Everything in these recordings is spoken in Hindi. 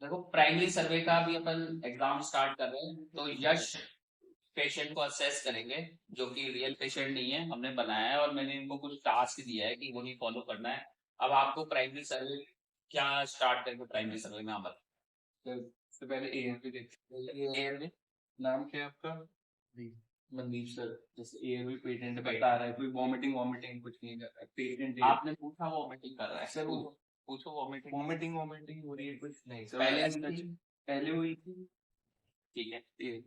देखो प्राइमरी सर्वे का भी अपन एग्जाम स्टार्ट कर रहे हैं, तो यश पेशेंट को असेस करेंगे, जो कि रियल पेशेंट नहीं है, हमने बनाया है और मैंने इनको कुछ टास्क दिया है कि वही फॉलो करना है। अब आपको प्राइमरी सर्वे क्या स्टार्ट करके प्राइमरी सर्वे में आप सर सबसे पहले एयर भी देखते हैं। एयर में नाम क्या है आपका? जी, मनदीप सर। जैसे एयर भी पेटेंट बता रहा है, कोई वॉमिटिंग वॉमिटिंग कुछ नहीं कर रहा है, पेटेंट आपने पूछा वो मीटिंग कर रहा है सर। वो पूछो वो मीटिंग वॉमिटिंग वॉमिटिंग हो रही है कुछ नहीं सर। पहले ऐसा हुई थी? पहले हुई थी। ठीक है, ये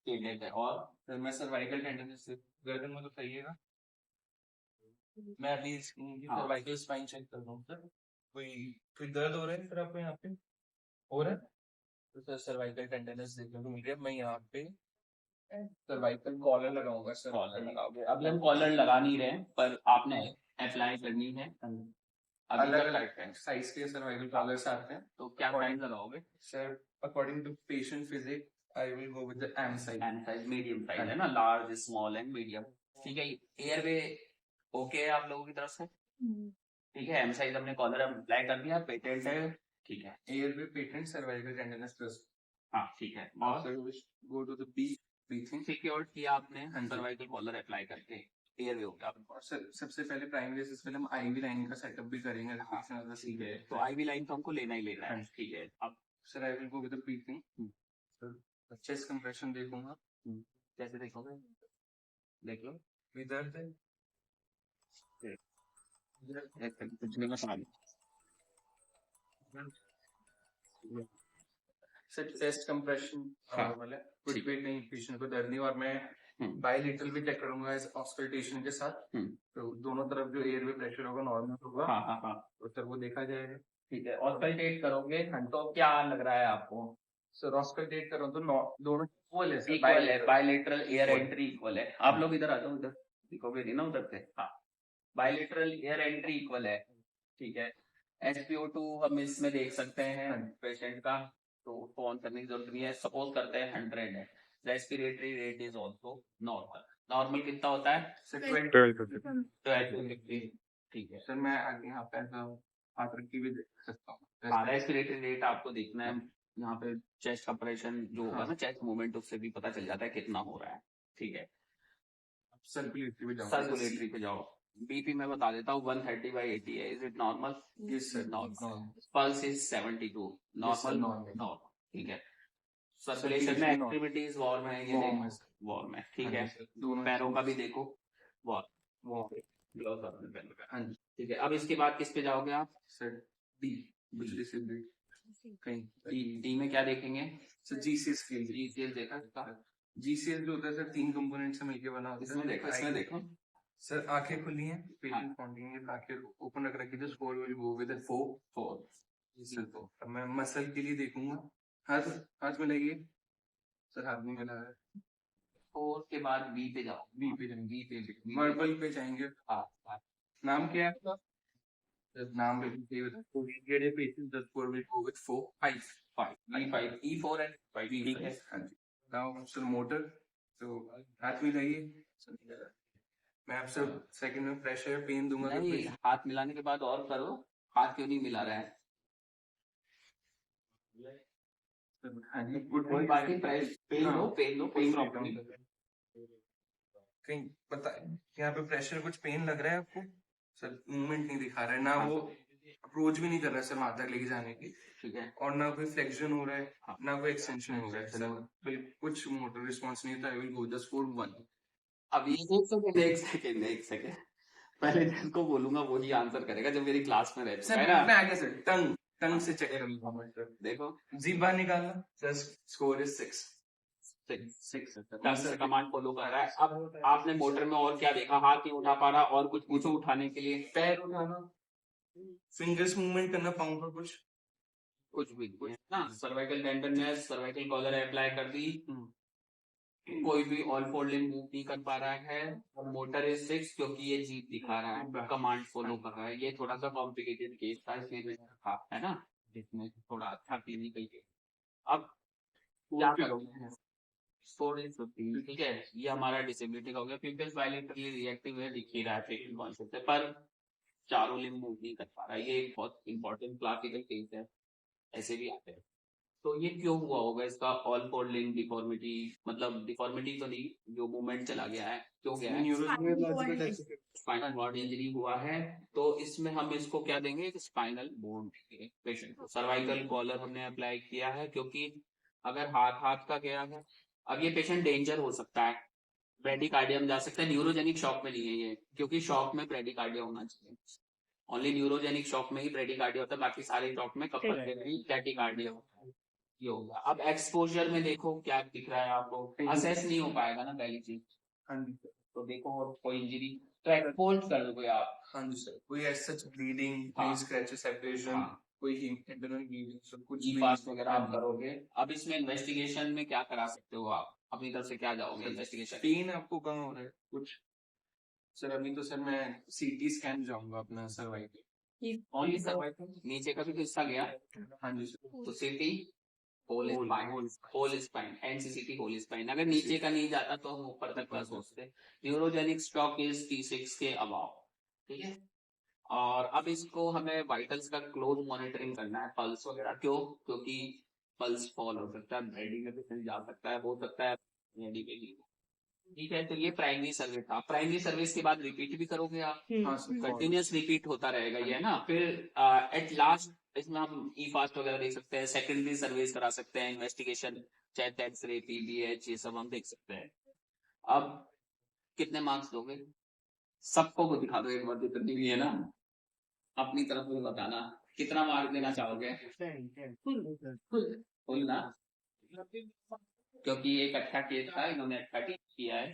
ठीक है। और सर मैं सर्वाइकल टेंडरनेस से गर्दन में तो सही है ना? मैं अभी इनकी हाँ, सर्वाइकल स्पाइन चेक कर रहा हूँ सर। कोई कोई दर्द हो रहा है सर आपको यहाँ पे? हो रहा है तो सर सर्वाइकल टेंडरनेस देखने को मिल रही है। मैं यहाँ पे सर्वाइकल कॉलर लगाऊंगा सर। कॉलर लगाओगे? अभी हम कॉलर लगा नहीं रहे हैं, पर आपने अप्लाई करनी है। अभी अलग तक अलग साइज के सर्वाइकल कॉलर्स आते हैं। तो क्या साइज लगाओगे? Sir according to patient physique I will go with the M size. M size, medium size है ना, लार्ज स्मॉल एंड मीडियम। ठीक है, एयरवे ओके है आप लोगों की तरफ से? ठीक है, एम साइज हमने कॉलर अप्लाई कर दिया, पेटेंट है। ठीक है, airway patent cervical tenderness plus. हाँ ठीक है। और go to the B breathing. Secure किया आपने सर्वाइकल कॉलर अप्लाई करके, एयरवे हो गया। और सर सबसे पहले प्राइमरी से पहले हम आईवी लाइन का सेटअप भी करेंगे। ठीक है, तो आईवी लाइन तो हमको लेना ही लेना है। ठीक है, अब sir I will go with the breathing. Sir chest compression देखूंगा। कैसे देखोगे? देख लो। इधर से पिछले में सारी सर चेस्ट कंप्रेशन नॉर्मल है, कुछ भी नहीं, पेशेंट को दर्द नहीं। और मैं बायलिटरल भी चेक करूंगा इस ऑस्कल्टेशन के साथ। तो दोनों तरफ जो एयर में प्रेशर होगा नॉर्मल होगा। तो सर वो देखा जाएगा। ठीक है, ऑस्कल्टेट करोगे तो क्या लग रहा है आपको? सर ऑस्कल्टेट करो तो दोनों इक्वल है सर। इक्वल है, बायलेटरल एयर एंट्री इक्वल है। आप लोग इधर आ जाओ, इधर दिखोगे नहीं ना उधर से। हाँ, बायलेटरल एयर एंट्री इक्वल है। ठीक है, SpO2 हम इसमें देख सकते हैं पेशेंट का, तो उसको ऑन करने की जरूरत नहीं है। सपोज करते हैं 100 है। Respiratory rate is also normal. Normal कितना होता है? सर 1250। ठीक है सर मैं आगे यहाँ पे हाथ रख के भी देख सकता हूँ। हाँ, रेस्पिरेटरी रेट आपको देखना है। यहाँ पे चेस्ट कंप्रेशन जो होगा ना, चेस्ट मूवमेंट, उससे भी पता चल जाता है कितना हो रहा है। ठीक है, सर्कुलेटरी भी जाऊँ। सर्कुलेटरी पे जाओ। बीपी मैं बता देता हूँ, 130/80 है। Is it normal? Yes sir. Normal. Pulse is 72। Normal? Normal. ठीक है, सर्कुलेशन में Circulation एक्टिविटीज वॉर्म है, ये warm है देखो वॉर्म है। ठीक हाँ है, जी सर, दोनों पैरों का भी देखो वॉर्म। warm। ग्लव्स अपने पैरों का। हाँ जी ठीक है, अब इसके बाद किस पे जाओगे आप? सर। डी दूसरी से डी कहीं डी में क्या देखेंगे? Sir GCS scale. जीसीएस देखा इसका? जीसीएस जो होता है सर 3 कंपोनेंट से मिलकर बना होता है। इसमें देखो, इसमें देखो। सर आंखें खुली हैं, पेशेंट काउंटिंग है, आंखें ओपन रख रखी है, score will go with 4। Sir अब मैं मसल के लिए देखूंगा। हाथ हाथ मिलाइए सर। हाथ नहीं मिला है। 4 के बाद बी पे जाओ। बी पे जाएंगे, मर्बल पे जाएंगे। हाँ, नाम क्या है आपका? सर नाम लिखिए। Patient the score will go with 4 5 E5 E4 and 5। ठीक है, हाँ जी। Now sir motor. तो हाथ मिलाइए सर। मैं आपसे सेकंड में प्रेशर पेन दूंगा। नहीं, हाथ मिलाने के बाद और करो। हाथ क्यों नहीं मिला रहा है? हाँ जी गुड। कोई बात नहीं, पेन लो, पेन लो, कोई प्रॉब्लम नहीं। कहीं पता यहाँ पे प्रेशर कुछ पेन लग रहा है आपको? सर मूवमेंट नहीं दिखा रहा है ना, वो अप्रोच भी नहीं कर रहा है सर वहां तक लेके जाने की। ठीक है, और ना कोई फ्लेक्शन हो रहा है ना कोई एक्सटेंशन हो रहा है सर। बिल्कुल कुछ मोटर रिस्पॉन्स नहीं था। आई विल गो द स्कोर 1। अब ये एक सेकेंड पहले जिसको बोलूंगा वो ही आंसर करेगा, जो मेरी क्लास में रहता सर है ना। मैं आगे सर टंग टंग से चेक करूंगा सर। देखो, जीभ बाहर निकालना sir. Score is 6। 6 command follow कर रहा है। अब आपने मोटर में और क्या देखा? हाथ नहीं उठा पा रहा, और कुछ पूछो उठाने के लिए। पैर उठाना, फिंगर्स मूवमेंट करना, पाँव का कुछ भी नहीं है ना। Cervical tenderness, cervical collar apply कर दी, कोई भी ऑल फोल्डिंग मूव नहीं कर पा रहा है। और मोटर इज 6 क्योंकि ये जीप दिखा रहा है, कमांड फॉलो कर रहा है। ये थोड़ा सा कॉम्प्लिकेटेड केस था, इसलिए मैंने रखा है ना, जिसमें थोड़ा अच्छा क्लिनिकल केस। अब क्या करोगे? Score is 15। ठीक है, ये हमारा डिसेबिलिटी का हो गया। पीपल्स वायलेंटली रिएक्टिव है, दिख ही रहा है पेशेंट कॉन्शियस है, पर चारों लिम्ब मूव नहीं कर पा रहा है। ये एक बहुत इंपॉर्टेंट क्लासिकल केस है, ऐसे भी आते हैं। तो ये क्यों हुआ होगा इसका ऑल फोर लिंब डिफॉर्मिटी, मतलब डिफॉर्मिटी तो नहीं, जो मूवमेंट चला गया है, क्यों गया है? स्पाइनल कॉर्ड इंजरी हुआ है। तो इसमें हम इसको क्या देंगे, स्पाइनल बोन देंगे पेशेंट को। सर्वाइकल कॉलर हमने अप्लाई किया है, क्योंकि अगर हाथ का गया है, अब ये पेशेंट डेंजर हो सकता है, ब्रेडिकार्डियम जा सकता है, न्यूरोजेनिक शॉक में नहीं है ये, क्योंकि शॉक में ब्रेडिकार्डिया होना चाहिए। ओनली न्यूरोजेनिक शॉक में ही ब्रेडिकार्डिया होता है, बाकी सारे शॉक में टैकिकार्डिया होता है। ये होगा। अब एक्सपोजर में देखो क्या दिख रहा है आपको, असेस नहीं हो पाएगा ना पहली चीज। हाँ जी सर। तो देखो और कोई इंजरी तो एक्सपोज कर दोगे आप। हाँ जी सर, कोई ऐसा ब्लीडिंग, हाँ। स्क्रैचेस, सेपरेशन, हाँ। कोई इंटरनल ब्लीडिंग, सब कुछ ई पास वगैरह आप करोगे। अब इसमें इन्वेस्टिगेशन में क्या करा सकते हो आप, अपनी तरफ से क्या जाओगे इन्वेस्टिगेशन? पेन आपको कहाँ हो रहा है कुछ? सर अभी तो सर मैं सीटी स्कैन जाऊंगा अपना सर्वाइकल। ओनली सर्वाइकल, नीचे का भी तो हिस्सा गया। हाँ जी सर। तो सीटी होल स्पाइन, एनसीसीटी होल स्पाइन। अगर नीचे का नहीं जाता तो हम ऊपर तक का सोचते। न्यूरोजेनिक स्ट्रोक इज T6 के अबाव, ठीक है। और अब इसको हमें वाइटल्स का क्लोज मॉनिटरिंग करना है, पल्स वगैरह। क्यों? क्योंकि पल्स फॉल हो सकता है, ब्लीडिंग में भी जा सकता है, हो सकता है मेडिकली। ठीक है, तो ये प्राइमरी सर्विस था। प्राइमरी सर्विस के बाद रिपीट भी करोगे आप? हाँ सर, कंटिन्यूअस रिपीट होता रहेगा ये, है ना। फिर एट लास्ट इसमें हम ई फास्ट वगैरह देख सकते हैं, सेकेंडरी सर्विस करा सकते हैं, इन्वेस्टिगेशन, चेस्ट एक्सरे, पीबीएच, ये सब हम देख सकते हैं। अब कितने मार्क्स दोगे? सबको को दिखा दो एक बार, जितनी भी है ना, अपनी तरफ से बताना कितना मार्क देना चाहोगे। फुल ना, क्योंकि एक अच्छा केस था, इन्होंने अच्छा किया है।